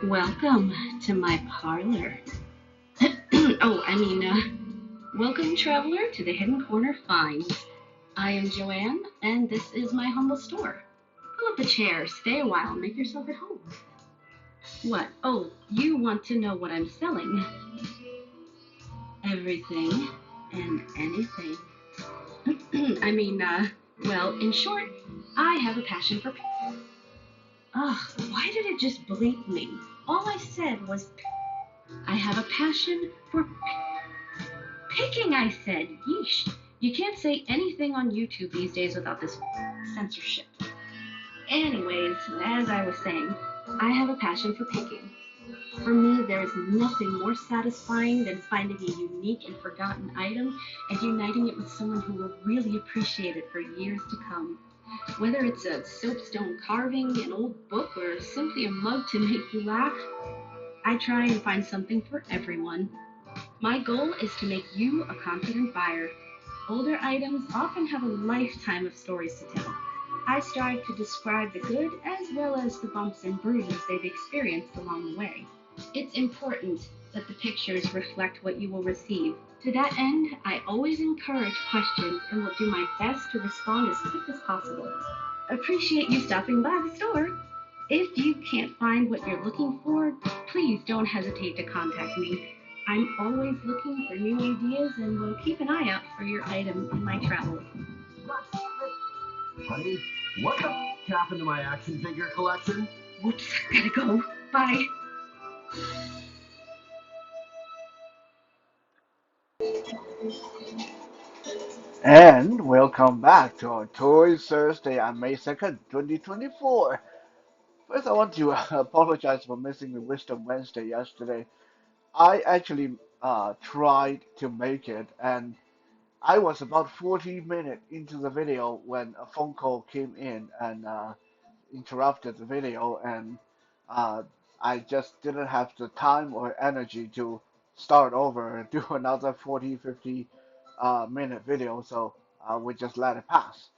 Welcome to my parlor. Welcome, traveler, to the Hidden Corner Finds. I am Joanne, and this is my humble store. Pull up a chair, stay a while, make yourself at home. What? Oh, you want to know what I'm selling? Everything and anything. In short, I have a passion for. Ugh, why did it just bleep me? All I said was, I have a passion for picking, I said. Yeesh. You can't say anything on YouTube these days without this censorship. Anyways, as I was saying, I have a passion for picking. For me, there is nothing more satisfying than finding a unique and forgotten item and uniting it with someone who will really appreciate it for years to come. Whether it's a soapstone carving, an old book, or simply a mug to make you laugh, I try and find something for everyone. My goal is to make you a confident buyer. Older items often have a lifetime of stories to tell. I strive to describe the good as well as the bumps and bruises they've experienced along the way. It's important that the pictures reflect what you will receive. To that end, I always encourage questions and will do my best to respond as quick as possible. Appreciate you stopping by the store. If you can't find what you're looking for, please don't hesitate to contact me. I'm always looking for new ideas and will keep an eye out for your item in my travels. Honey, what the happened to my action figure collection? Whoops, gotta go. Bye. And welcome back to our Toy Thursday on May 2nd, 2024. First, I want to apologize for missing the Wisdom Wednesday yesterday. I actually tried to make it, and I was about 40 minutes into the video when a phone call came in and interrupted the video, and uh, I just didn't have the time or energy to start over and do another 40, 50 minute video, so we just let it pass.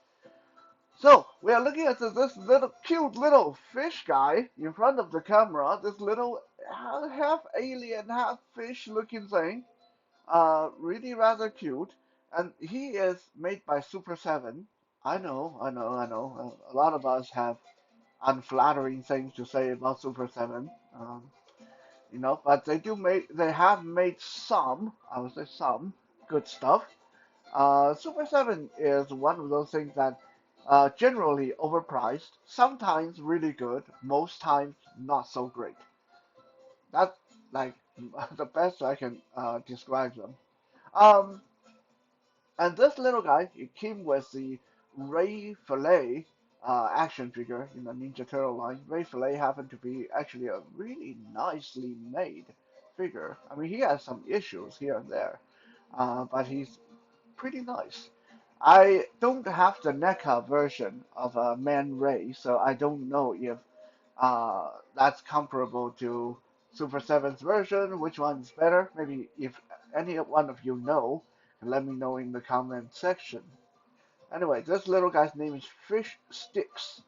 So we are looking at this little cute little fish guy in front of the camera. This little half alien, half fish looking thing. Really rather cute. And he is made by Super 7. I know. A lot of us have unflattering things to say about Super 7. But they have made some, I would say some, good stuff. Super 7 is one of those things that generally overpriced, sometimes really good, most times not so great. That's like the best I can describe them. Um, and this little guy, it came with the Ray Fillet action figure in the Ninja Turtle line. Ray Fillet happened to be actually a really nicely made figure. I mean, he has some issues here and there, but he's pretty nice. I don't have the NECA version of Man Ray, so I don't know if that's comparable to Super 7's version. Which one's better? Maybe if any one of you know, let me know in the comment section. Anyway, this little guy's name is Fish Sticks.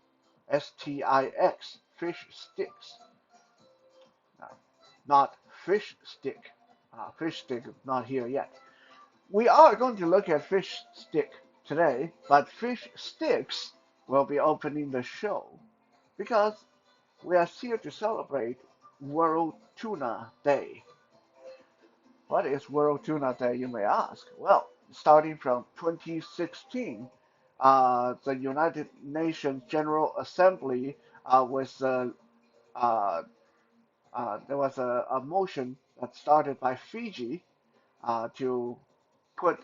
Stix. Fish Sticks. Not Fish Stick. Fish Stick is not here yet. We are going to look at Fish Stick today, but Fish Sticks will be opening the show because we are here to celebrate World Tuna Day. What is World Tuna Day, you may ask? Well, starting from 2016, the United Nations General Assembly was uh, there was a motion that started by Fiji to put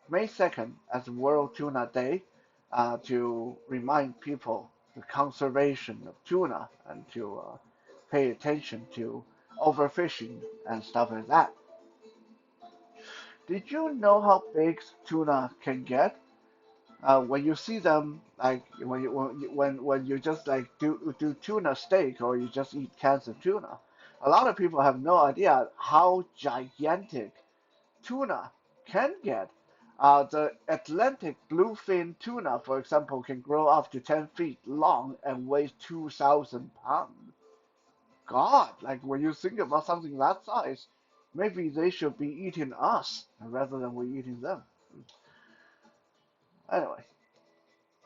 May 2nd as World Tuna Day to remind people the conservation of tuna and to pay attention to overfishing and stuff like that. Did you know how big tuna can get? When you see them, like when you just like do tuna steak or you just eat cans of tuna, a lot of people have no idea how gigantic tuna can get. The Atlantic bluefin tuna, for example, can grow up to 10 feet long and weigh 2,000 pounds. God, like when you think about something that size, maybe they should be eating us rather than we eating them. Anyway,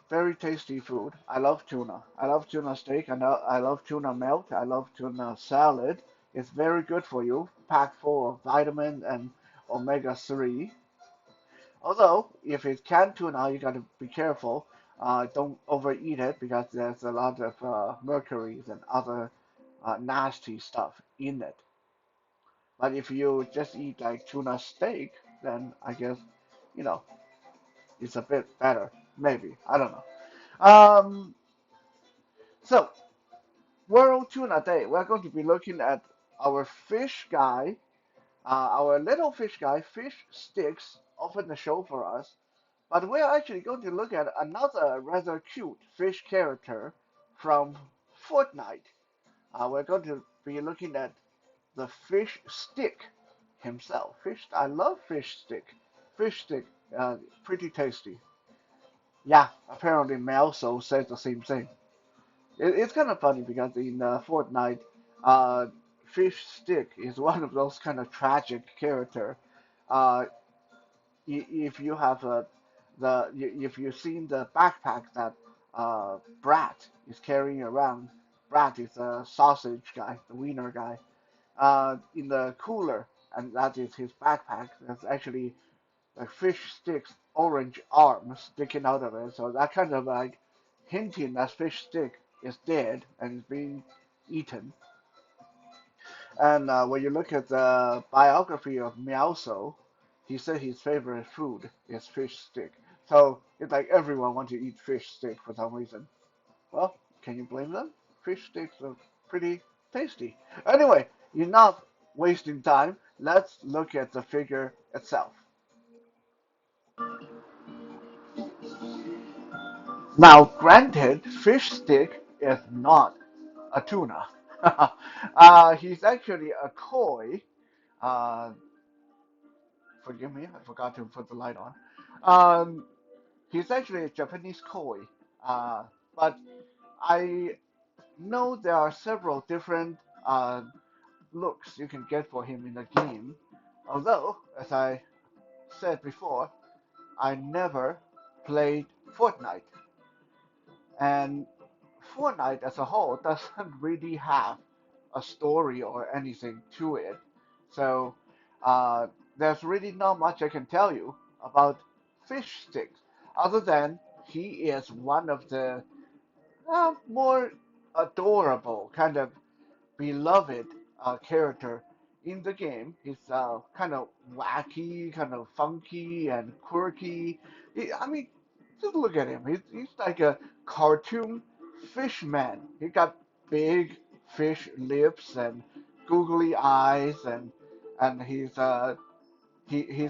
very tasty food. I love tuna. I love tuna steak. I love tuna melt. I love tuna salad. It's very good for you, packed full of vitamin and omega 3. Although, if it's canned tuna, you got to be careful. Don't overeat it because there's a lot of mercury and other nasty stuff in it. But if you just eat like tuna steak, then I guess, you know, it's a bit better. Maybe. I don't know. So, World Tuna Day, we're going to be looking at our fish guy, our little fish guy, fish sticks, open the show for us. But we're actually going to look at another rather cute fish character from Fortnite. We're going to be looking at the fish stick himself. I love fish stick. Fish stick, pretty tasty. Yeah, apparently Melso says the same thing. It's kind of funny because in Fortnite, uh, fish stick is one of those kind of tragic character. Uh, if you have if you've seen the backpack that Brat is carrying around, Brat is a sausage guy, the wiener guy. In the cooler, and that is his backpack. There's actually like fish sticks, orange arms sticking out of it. So that kind of like hinting that fish stick is dead and is being eaten. And when you look at the biography of Miaoso, he said his favorite food is fish stick. So it's like everyone wants to eat fish stick for some reason. Well, can you blame them? Fish sticks are pretty tasty. Anyway, enough wasting time. Let's look at the figure itself. Now, granted, fish stick is not a tuna. He's actually a koi. Uh, Forgive me, I forgot to put the light on. Um, he's actually a Japanese koi. Uh, but I know there are several different looks you can get for him in the game. Although, as I said before, I never played Fortnite. And Fortnite as a whole doesn't really have a story or anything to it. So uh, there's really not much I can tell you about Fish Sticks, other than he is one of the more adorable, kind of beloved character in the game. He's kind of wacky, kind of funky and quirky. I mean, just look at him. He's like a cartoon fish man. He got big fish lips and googly eyes, and he's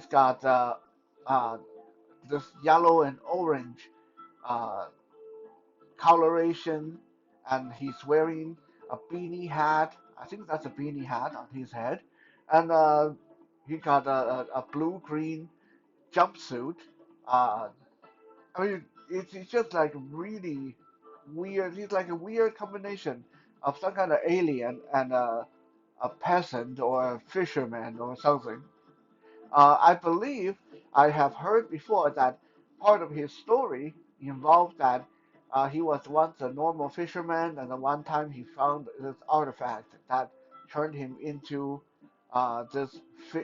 got uh, this yellow and orange uh, coloration, and he's wearing a beanie hat. I think that's a beanie hat on his head, and he got a blue green jumpsuit. Uh, I mean, it's just like really weird. He's like a weird combination of some kind of alien and a peasant or a fisherman or something. I believe I have heard before that part of his story involved that he was once a normal fisherman, and at one time he found this artifact that turned him into this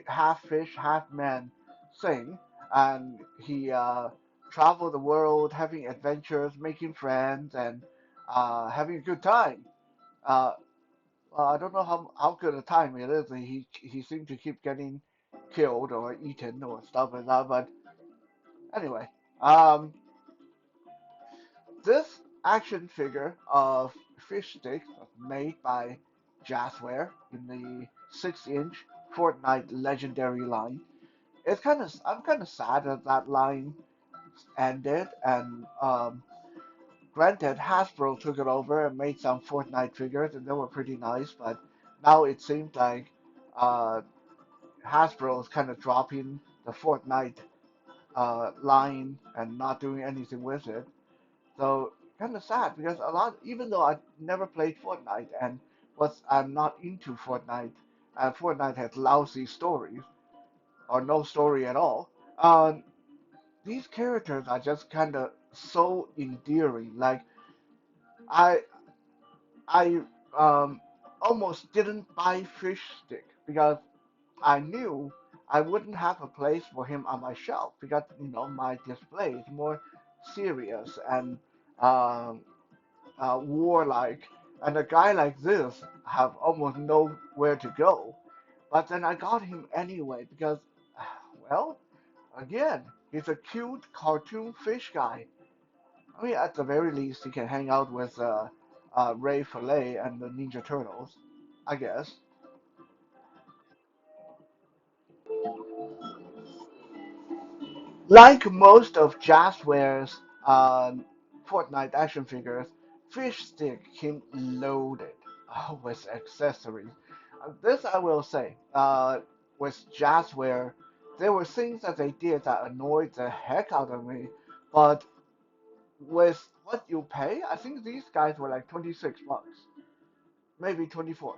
half fish, half man thing, and he traveled the world, having adventures, making friends, and having a good time. Uh, I don't know how good a time it is. He seemed to keep getting killed or eaten or stuff like that. But anyway, um, this action figure of Fish Stick was made by Jazzware in the 6-inch Fortnite Legendary line. I'm kind of sad that that line ended, and granted, Hasbro took it over and made some Fortnite figures, and they were pretty nice. But now it seems like uh, Hasbro is kind of dropping the Fortnite line and not doing anything with it. So kind of sad because even though I never played Fortnite, and was I'm not into Fortnite, and Fortnite has lousy stories or no story at all. These characters are just kind of so endearing. Like I I almost didn't buy Fish Stick because I knew I wouldn't have a place for him on my shelf because my display is more serious and um, warlike, and a guy like this have almost nowhere to go. But then I got him anyway because, well, again, he's a cute cartoon fish guy. I mean, at the very least, he can hang out with Ray Fillet and the Ninja Turtles, I guess. Like most of Jazzware's Fortnite action figures, Fish Stick came loaded with accessories. This I will say, with Jazzware, there were things that they did that annoyed the heck out of me, but with what you pay, I think these guys were like 26 bucks, maybe 24.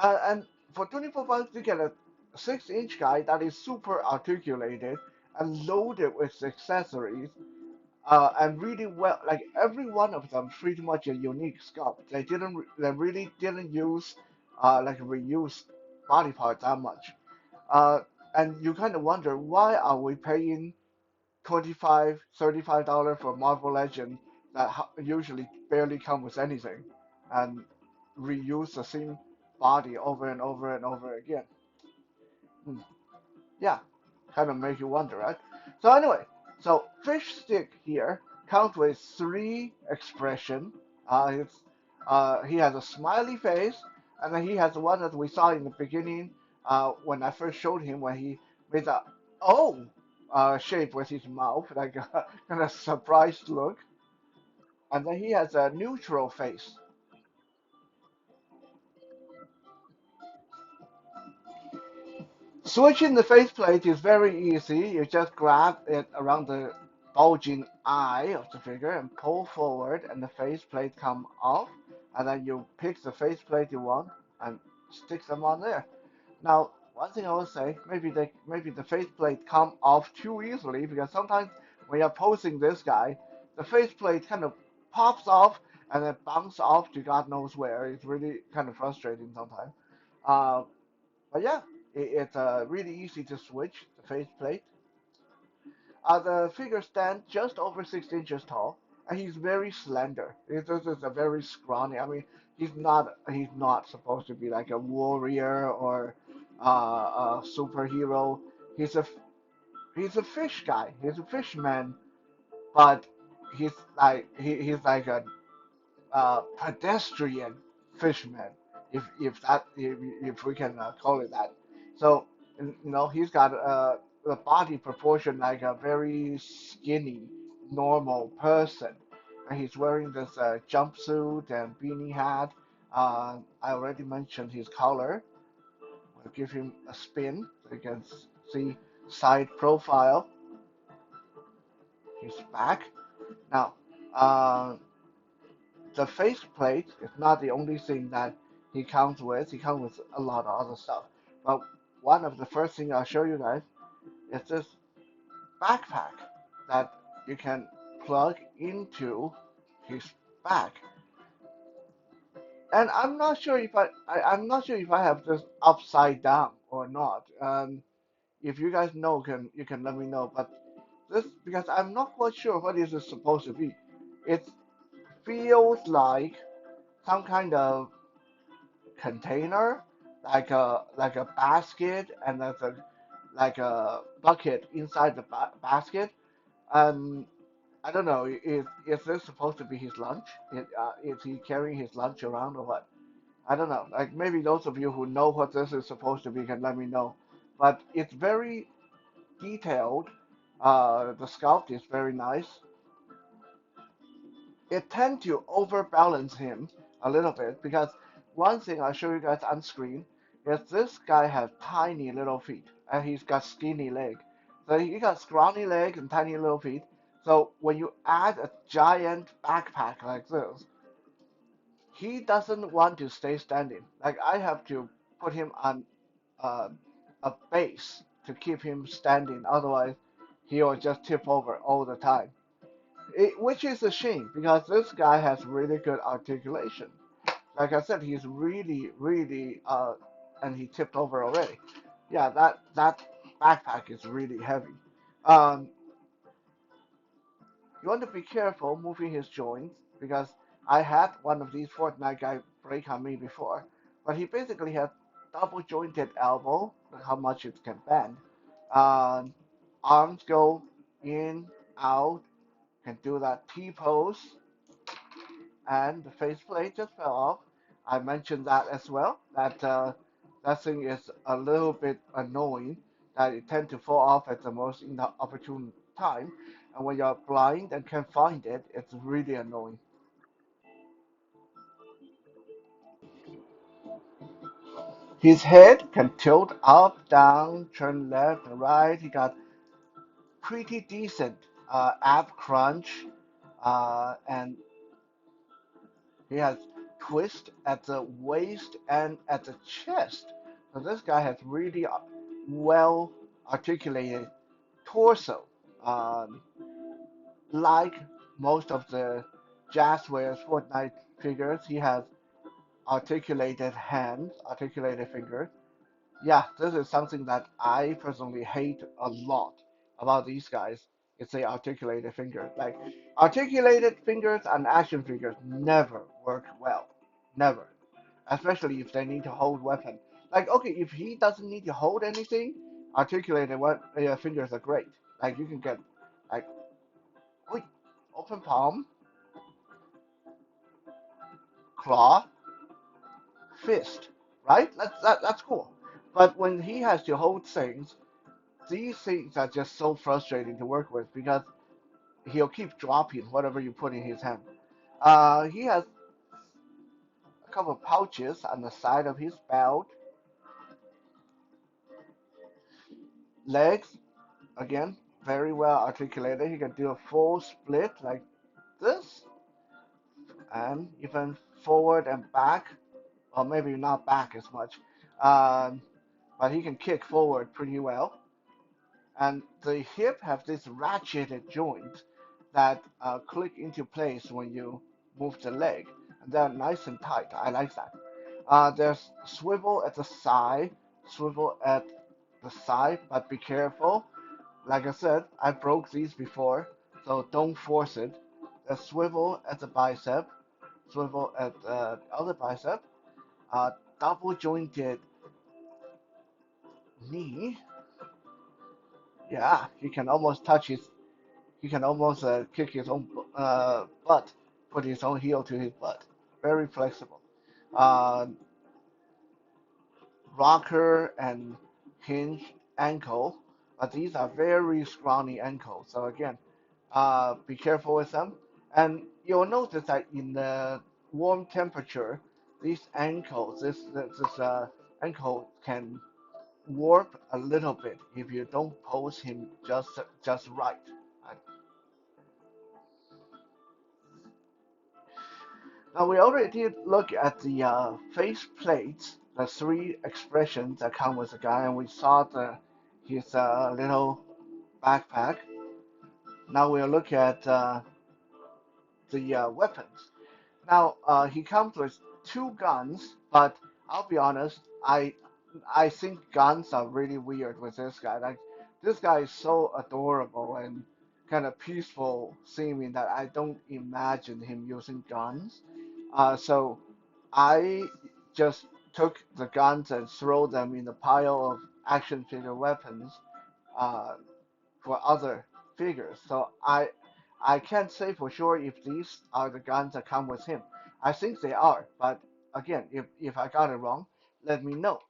And for 24 bucks, you get a 6-inch guy that is super articulated and loaded with accessories, and really well. Like every one of them, pretty much a unique sculpt. They really didn't use, like reuse body parts that much. Uh, and you kind of wonder why are we paying 25, $35 for Marvel Legends that usually barely come with anything, and reuse the same body over and over and over again. Hmm. Yeah, kind of make you wonder, right? So anyway, so fish stick here comes with three expression. He has a smiley face, and then he has the one that we saw in the beginning when I first showed him when he made a oh shape with his mouth, like a kind of surprised look, and then he has a neutral face. Switching the faceplate is very easy. You just grab it around the bulging eye of the figure and pull forward, and the faceplate come off. And then you pick the faceplate you want and stick them on there. Now, one thing I will say, maybe the faceplate come off too easily because sometimes when you're posing this guy, the faceplate kind of pops off and then bounces off to God knows where. It's really kind of frustrating sometimes. Uh, but yeah, it's really easy to switch the faceplate. The figure stands just over 6 inches tall, and he's very slender. This is a very scrawny. I mean, he's not supposed to be like a warrior or a superhero. He's a he's a fish guy. He's a fishman, but he's like a pedestrian fisherman, if we can call it that. So he's got a body proportion like a very skinny normal person, and he's wearing this jumpsuit and beanie hat. I already mentioned his color. I'll give him a spin so you can see side profile. His back. Now, the faceplate is not the only thing that he comes with. He comes with a lot of other stuff. But one of the first things I'll show you guys is this backpack that you can plug into his back. And I'm not sure if I have this upside down or not. If you guys know, you can let me know. But this because I'm not quite sure what is it supposed to be. It feels like some kind of container, like a basket, and there's a like a bucket inside the basket. And I don't know, is this supposed to be his lunch? Is he carrying his lunch around or what? I don't know. Like maybe those of you who know what this is supposed to be can let me know. But it's very detailed. The sculpt is very nice. It tend to overbalance him a little bit because one thing I'll show you guys on screen is this guy has tiny little feet and he's got skinny leg. So he got scrawny leg and tiny little feet. So when you add a giant backpack like this, he doesn't want to stay standing. Like I have to put him on uh, a base to keep him standing. Otherwise, he'll just tip over all the time. Which is a shame because this guy has really good articulation. Like I said, he's really, and he tipped over already. Yeah, that backpack is really heavy. Um, you want to be careful moving his joints because I had one of these Fortnite guy break on me before, but he basically has double jointed elbow, like how much it can bend. Um, Arms go in, out, can do that T pose, and the faceplate just fell off. I mentioned that as well. That thing is a little bit annoying. That it tend to fall off at the most inopportune time, and when you're blind and can't find it, it's really annoying. His head can tilt up, down, turn left and right. He got pretty decent ab crunch, and he has twist at the waist and at the chest. So this guy has really well articulated torso. Um, like most of the Jazzwares Fortnite figures, he has articulated hands, articulated fingers. Yeah, this is something that I personally hate a lot about these guys. It's the articulated finger. Like articulated fingers and action figures never work well. Never. Especially if they need to hold weapon. Like okay, if he doesn't need to hold anything, articulated fingers are great. Like you can get like wait, open palm, claw, fist, right? That's cool. But when he has to hold things, these things are just so frustrating to work with because he'll keep dropping whatever you put in his hand. He has a couple of pouches on the side of his belt, legs, again, very well articulated. He can do a full split like this, and even forward and back, or maybe not back as much, um, but he can kick forward pretty well. And the hip have this ratcheted joint that click into place when you move the leg. And they're nice and tight. I like that. There's swivel at the side, swivel at the side, but be careful. Like I said, I broke these before, so don't force it. There's swivel at the bicep, swivel at the other bicep, uh, double jointed knee. Yeah, you can almost touch his he can almost kick his own butt, put his own heel to his butt. Very flexible. Uh, Rocker and hinge ankle, but these are very scrawny ankles. So again, be careful with them. And you'll notice that in the warm temperature, these ankles, this ankle can warp a little bit if you don't pose him just right. Now we already did look at the face plates, the three expressions that come with the guy, and we saw his little backpack. Now we'll look at the weapons. Now he comes with two guns, but I'll be honest, I think guns are really weird with this guy. Like this guy is so adorable and kind of peaceful seeming that I don't imagine him using guns. So I just took the guns and throw them in the pile of action figure weapons uh, for other figures. So I can't say for sure if these are the guns that come with him. I think they are, but again, if I got it wrong, let me know.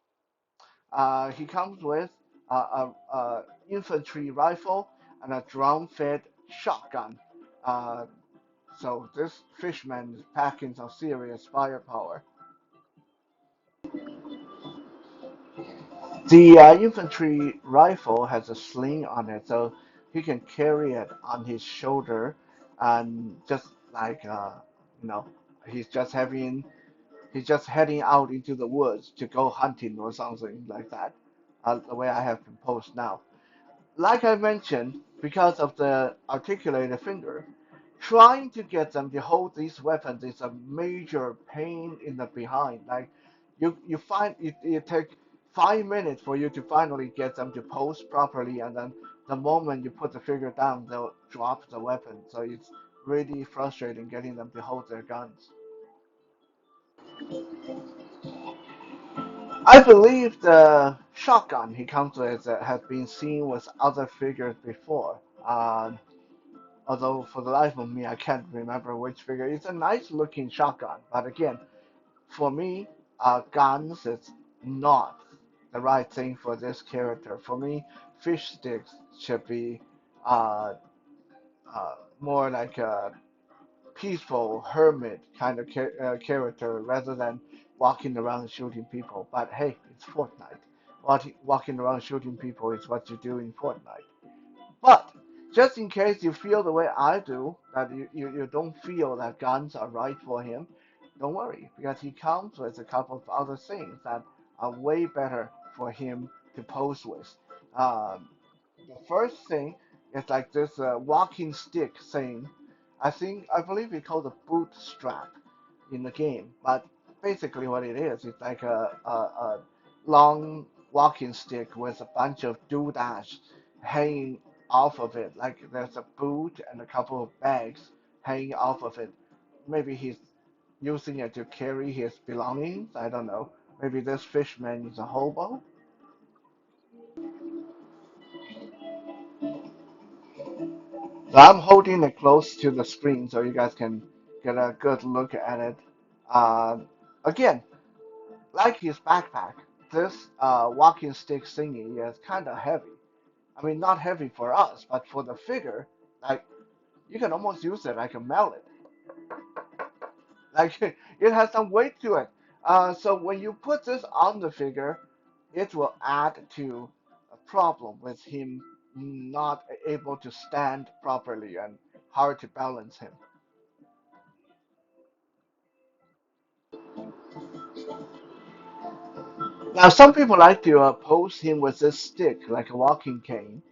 He comes with a infantry rifle and a drum-fed shotgun. Uh, so this fishman is packing some serious firepower. The infantry rifle has a sling on it, so he can carry it on his shoulder and just like you know he's just having he's just heading out into the woods to go hunting or something like that. The way I have been posed now. Like I mentioned, because of the articulated finger, trying to get them to hold these weapons is a major pain in the behind. Like you find it take 5 minutes for you to finally get them to pose properly, and then the moment you put the finger down, they'll drop the weapon. So it's really frustrating getting them to hold their guns. I believe the shotgun he comes with has been seen with other figures before. Although for the life of me, I can't remember which figure. It's a nice looking shotgun, but again, for me, guns is not the right thing for this character. For me, fish sticks should be uh, more like a peaceful hermit kind of character rather than walking around shooting people. But hey, it's Fortnite. Walking around shooting people is what you do in Fortnite. But just in case you feel the way I do, that you don't feel that guns are right for him, don't worry, because he comes with a couple of other things that are way better for him to pose with. Um, the first thing is like this walking stick thing. I believe it's called a bootstrap in the game, but basically what it is, it's like a long walking stick with a bunch of doodads hanging off of it. Like there's a boot and a couple of bags hanging off of it. Maybe he's using it to carry his belongings. I don't know. Maybe this fishman is a hobo. So I'm holding it close to the screen so you guys can get a good look at it. Uh, Again, like his backpack, this walking stick thingy is kind of heavy. I mean, not heavy for us, but for the figure, like you can almost use it like a mallet. Like it has some weight to it. So when you put this on the figure, it will add to a problem with him not able to stand properly and hard to balance him. Now, some people like to pose him with this stick, like a walking cane,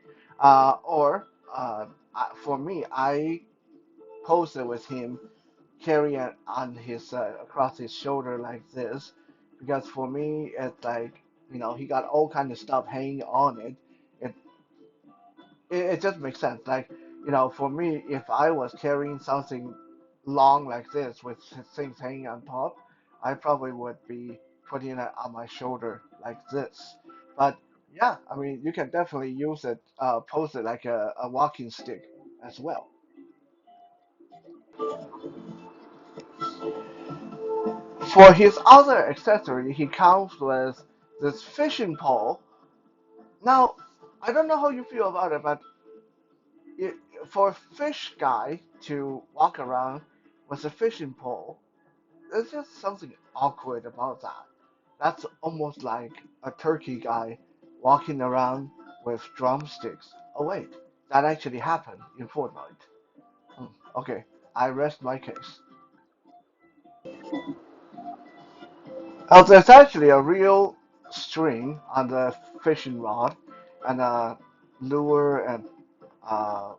or for me, I pose it with him carrying it on his across his shoulder like this, because for me, it's like he got all kind of stuff hanging on it. It it just makes sense. Like, for me, if I was carrying something long like this with things hanging on top, I probably would be putting it on my shoulder like this. But yeah, I mean, you can definitely use it, pose it like a walking stick as well. For his other accessory, he comes with this fishing pole. Now, I don't know how you feel about it, but it, for a fish guy to walk around with a fishing pole, there's just something awkward about that. That's almost like a turkey guy walking around with drumsticks. Oh wait, that actually happened in Fortnite. Hmm, okay, I rest my case. Oh, there's actually a real string on the fishing rod, and a lure and uh,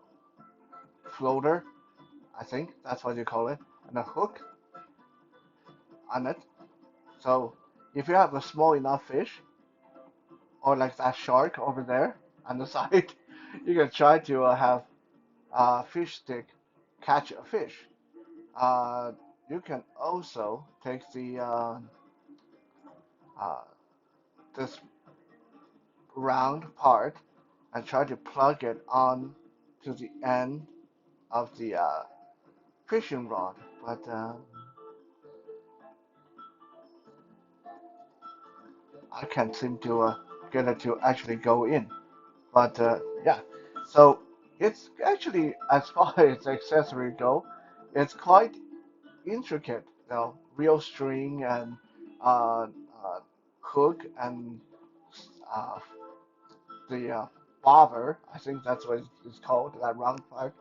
floater. I think that's what you call it, and a hook on it. So if you have a small enough fish, or like that shark over there on the side, you can try to have a fish stick catch a fish. Uh, you can also take the uh, this round part and try to plug it on to the end of the fishing rod, but I can't seem to get it to actually go in. But yeah, so it's actually, as far as accessory go, it's quite intricate. Real string and uh, uh, hook and uh, the bobber. I think that's what it's called, that round part.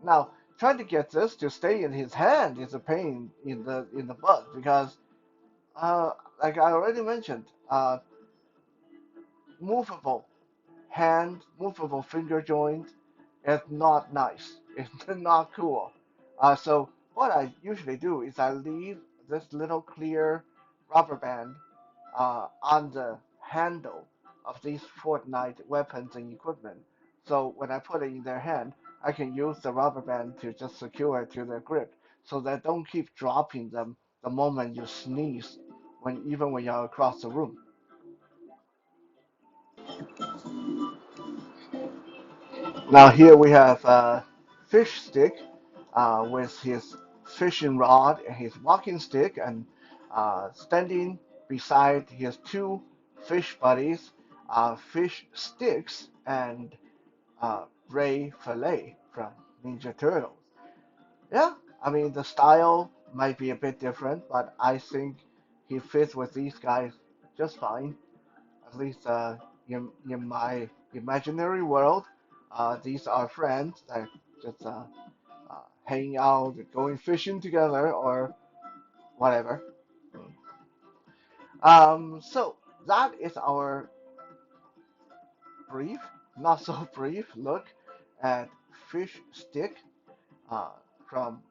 Now, trying to get this to stay in his hand is a pain in the butt because uh, like I already mentioned, movable hand, movable finger joint is not nice. It's not cool. So what I usually do is I leave this little clear rubber band on the handle of these Fortnite weapons and equipment. So when I put it in their hand, I can use the rubber band to just secure it to their grip, so they don't keep dropping them the moment you sneeze, even when you're across the room. Now here we have fish stick with his fishing rod and his walking stick, and standing beside his two fish buddies, fish sticks and Ray Fillet from Ninja Turtles. Yeah, I mean the style might be a bit different, but I think he fits with these guys just fine. At least in my imaginary world, these are friends that just hanging out, going fishing together, or whatever. So that is our brief, not so brief look at Fish Stick uh, from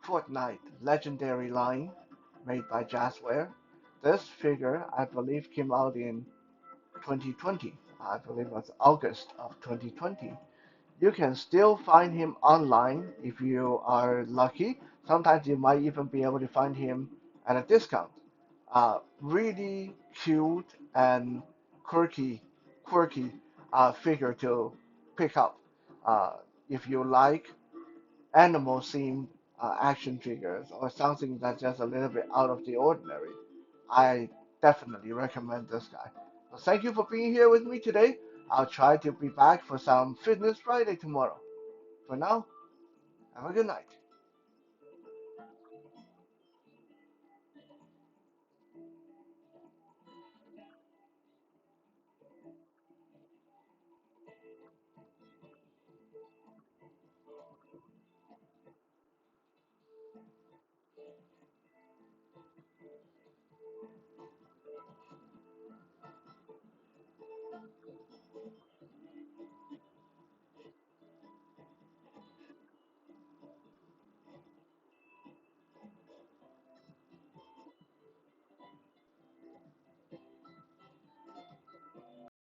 Fortnite Legendary line made by Jazzware. This figure, I believe, came out in 2020. I believe it was August of 2020. You can still find him online if you are lucky. Sometimes you might even be able to find him at a discount. Really cute and quirky, quirky figure to pick up. Uh, if you like animal themed action figures or something that's just a little bit out of the ordinary, I definitely recommend this guy. So thank you for being here with me today. I'll try to be back for some Fitness Friday tomorrow. For now, have a good night.